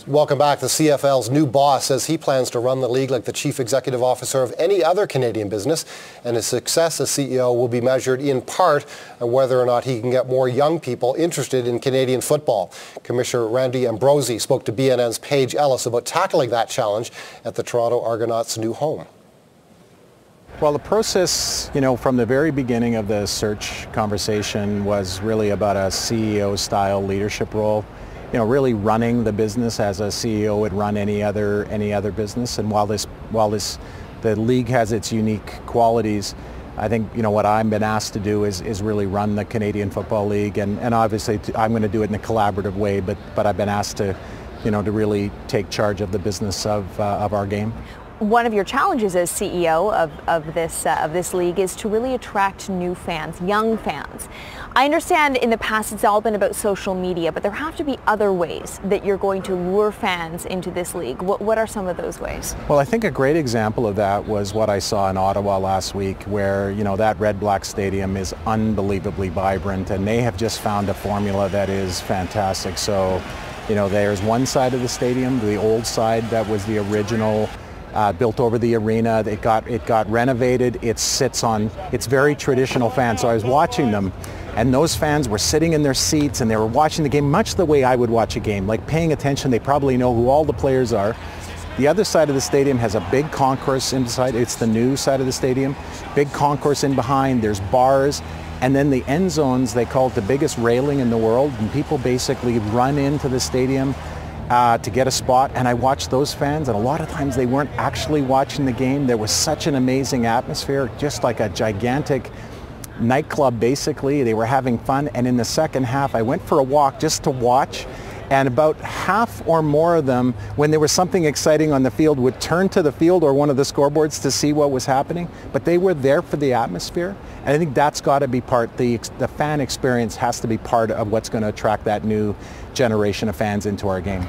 Welcome back. The CFL's new boss says he plans to run the league like the chief executive officer of any other Canadian business, and his success as CEO will be measured in part on whether or not he can get more young people interested in Canadian football. Commissioner Randy Ambrosi spoke to BNN's Paige Ellis about tackling that challenge at the Toronto Argonauts' new home. Well, the process, from the very beginning of the search conversation was really about a CEO-style leadership role. Really running the business as a CEO would run any other business. And while the league has its unique qualities, I think what I've been asked to do is really run the Canadian Football League, and obviously I'm going to do it in a collaborative way. But I've been asked to to really take charge of the business of our game. One of your challenges as CEO of this league is to really attract new fans, young fans. I understand in the past it's all been about social media, but there have to be other ways that you're going to lure fans into this league. What are some of those ways? Well, I think a great example of that was what I saw in Ottawa last week, where that REDBLACKS stadium is unbelievably vibrant, and they have just found a formula that is fantastic. So, there's one side of the stadium, the old side that was the original. Built over the arena. It got renovated. It's very traditional fans. So I was watching them, and those fans were sitting in their seats and they were watching the game much the way I would watch a game, like paying attention. They probably know who all the players are. The other side of the stadium has a big concourse inside. It's the new side of the stadium. Big concourse in behind. There's bars. And then the end zones, they call it the biggest railing in the world. And people basically run into the stadium to get a spot, and I watched those fans, and a lot of times they weren't actually watching the game. There was such an amazing atmosphere, just like a gigantic nightclub basically. They were having fun, and in the second half I went for a walk just to watch, and about half or more of them, when there was something exciting on the field, would turn to the field or one of the scoreboards to see what was happening, but they were there for the atmosphere. And I think that's got to be part, the fan experience has to be part of what's going to attract that new generation of fans into our game.